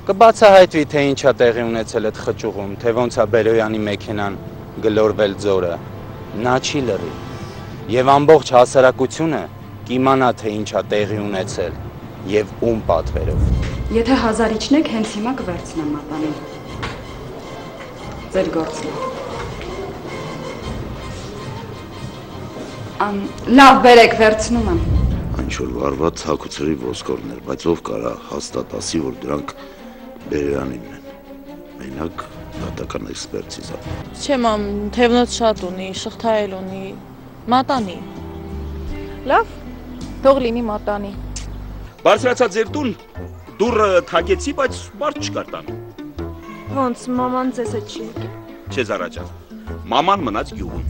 Կբացահայտվի, թե ինչա տեղի ունեցել այդ խճուղում, թե ոնց է Բերոյանի մեքենան գլորվել ձորը, նա չի լռի, և ամբողջ հասարակությունը կիմանա, թե ինչա տեղի ունեցել և ում պատվերով։ Եթե հազար իջնեք, հենց հիմա կվերցնեմ մատանին։ Ձեր գործն է։ Լավ, բերեք, վերցնում եմ։ Ինչ-որ վարված հագուցրի ոսկորներ, բայց ով կարա հաստատասի, որ դրանք Բերոյանինն են, մենակ դատական էքսպերտիզա։ Չէ, մամ, թևնոց շատ ունի, շղթայել ունի, մատանի։ Լավ, թող լինի մատանի։ Բարձրացա ձեր տուն, դուռը թակեցի, բայց մարդ չկար տան։ Ոնց, մաման ձեզ հետ չի եկել։ Չեզ առաջան, մաման մնաց գյուղում։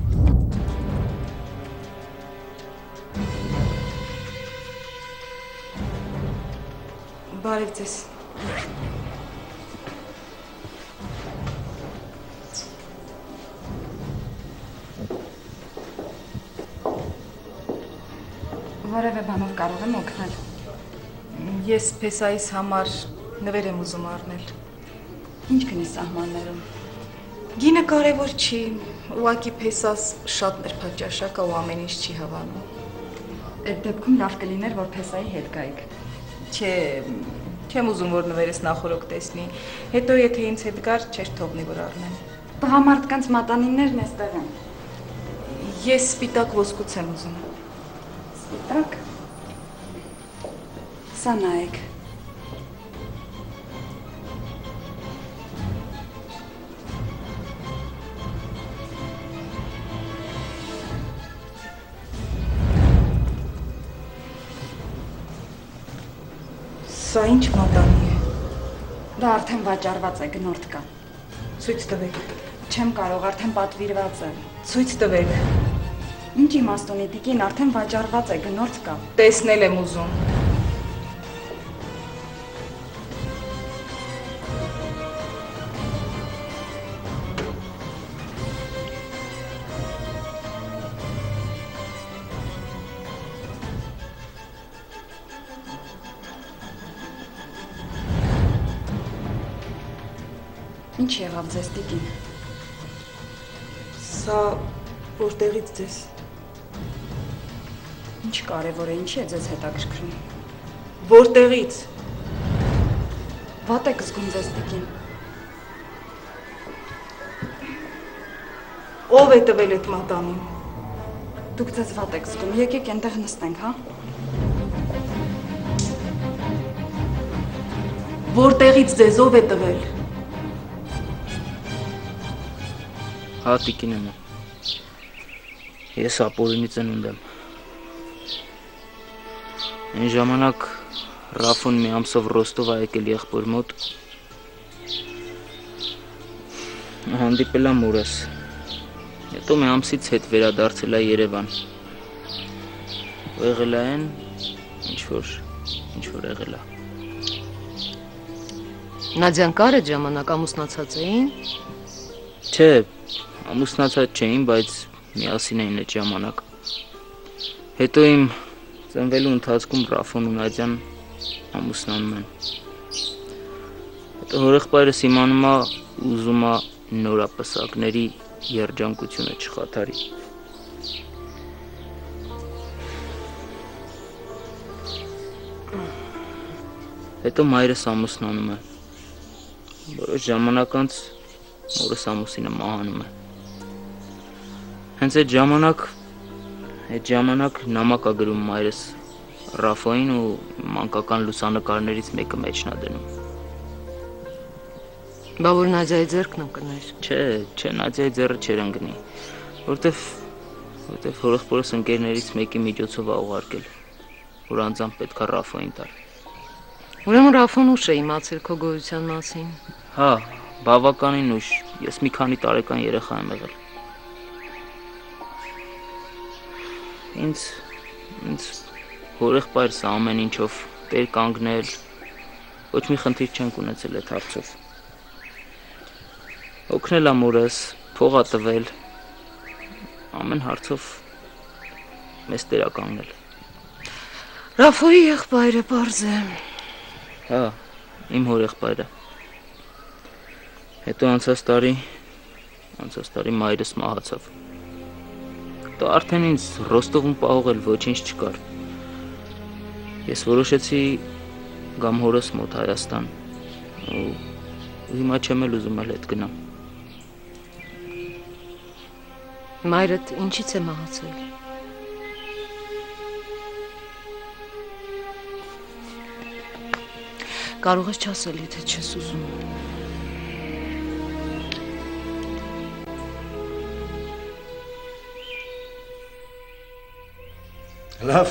Բարև ձեզ։ Որևէ բանով կարող եմ օգնել։ Ես Փեսայիս համար նվեր եմ ուզում առնել։ Ինչ գնի սահմաններում։ Գինը կարևոր չի, ուղղակի Փեսաս շատ նրբաճաշակ է ու ամեն ինչ չի հավանում։ Այդ դեպքում լավ կլիներ, որ Փեսայի հետ գայիք։ Չէ, չեմ ուզում, որ նվերս նախորոք տեսնի, հետո եթե ինձ հետ գար, չէր թողնի, որ առնեմ։ Տղամարդկանց մատանիներն էստեղ են։ Ես սպիտակ ոսկուց եմ ուզում։ Սպիտակ։ Սա նայեք։ Սա ինչ մատանի է։ Դա արդեն վաճառված է, գնորդ կա։ Ցույց տվեք։ Չեմ կարող, արդեն պատվիրված է։ Ցույց տվեք։ Ինչ իմաստ ունի, տիկին, արդեն վաճառված է, գնորդ կա։ Տեսնել եմ ուզում։ Ինչ եղավ ձեզ, տիկին։ Սա որտեղից ձեզ։ Ինչ կարևոր է, ինչի է ձեզ հետաքրքրում։ Որտեղից։ Վատ եք զգում ձեզ, տիկին։ Ով է տվել այդ մատանին։ Դուք ձեզ վատ եք զգում, եկեք այնտեղ նստենք, հա։ Որտեղից ձեզ ով է տվել։ Հա, տիկին եմ։ Ես ապօրինի ծնունդ եմ։ Այն ժամանակ Ռաֆոն մի ամսով Ռոստով ա եկել եղբոր մոտ։ Հանդիպել ա մորս։ Հետո մի ամսից հետ վերադարձել ա Երևան։ Եղել ա են, ինչ որ եղել ա։ Նադյան կար այդ ժամանակ ամուսնացած էին։ Չէ, ամուսնացած չէին, բայց միասին էին այդ ժամանակ։ Հետո իմ ծնվելու ընթացքում Ռաֆոն ու Նադյան ամուսնանում են։ Հետո հորեղբայրս իմանում ա ուզում ա նորապսակների երջանկությունը չխաթարի։ Հետո մայրս ամուսնանում է։ Որոշ ժամանակ անց մորս ամուսինը մահանում է։ Հենց այդ ժամանակ նամակ ա գրում մայրս Ռաֆոին ու մանկական լուսանկարներից մեկը մեջն է դնում։ Բա որ Նադյայի ձեռքն ընկներ։ Չէ, Նադյայի ձեռը չեր ընկնի, որտեվ հորեղբորս ընկերներից մեկի միջոցով է ուղարկել, որ անձամբ պետք է Ռաֆոին տալ։ Ուրեմն Ռաֆոն ուշ է իմացել քո գոյության մասին։ Հա, բավականին ուշ, ես մի քանի տարեկան երեխա եմ եղել։ Ինձ հորեղբայրս ամեն ինչով տեր կանգնել, ոչ մի խնդիր չենք ունեցել այդ հարցով։ Օգնել ամորս, փող ա տվել, ամեն հարցով մեզ տեր ա կանգնել։ Ռաֆոյի եղբայրը պարզ է։ Հա, իմ հորեղբայրը։ Հետո անցած տարի մայրս մահացավ։ Դա արդեն ինձ Ռոստովում պահողել ոչինչ չկար։ Ես որոշեցի գամ հորս մոտ Հայաստան ու հիմա չեմ էլ ուզում էլ հետ գնամ։ Մայրդ ինչից է մահացել։ Կարող ես չասել, եթե չես ուզում։ Լավ։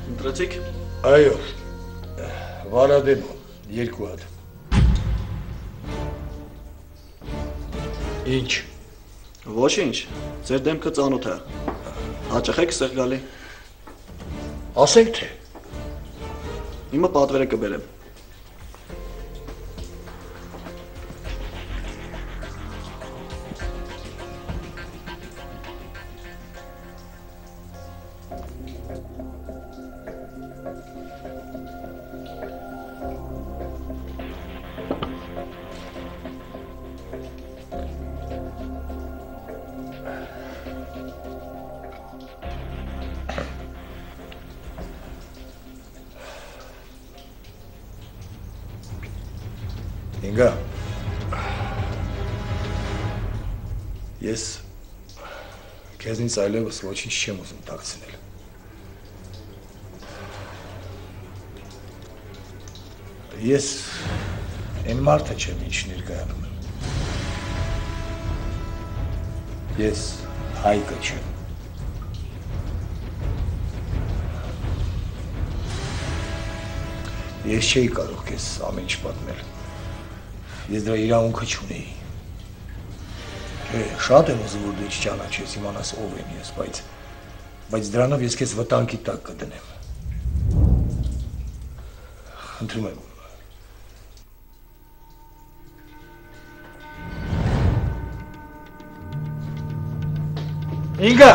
Ընտրեցիք։ Այո։ Վարադենո 2 հատ։ Ինչ։ Ոչինչ, ձեր դեմքը ծանոթ է։ Հաճախ եք ստեղ գալի։ Ասեք թե։ Հիմա պատվերը կբերեմ։ Ինգա։ Ես քեզնից այլևս ոչինչ չեմ ուզում տակցնել։ Ես այն մարդը չեմ, ինչ ներկայանում եմ։ Ես Հայկը չեմ։ Ես չէի կարող քեզ ամեն ինչ պատմել։ Ես դրա իրավունքը չունեի։ Շատ եմ ուզում, որ դու չճանաչես, իմանաս ով եմ ես, բայց դրանով ես քեզ վտանգի տակ կդնեմ։ Խնդրում եմ։ Ինգա։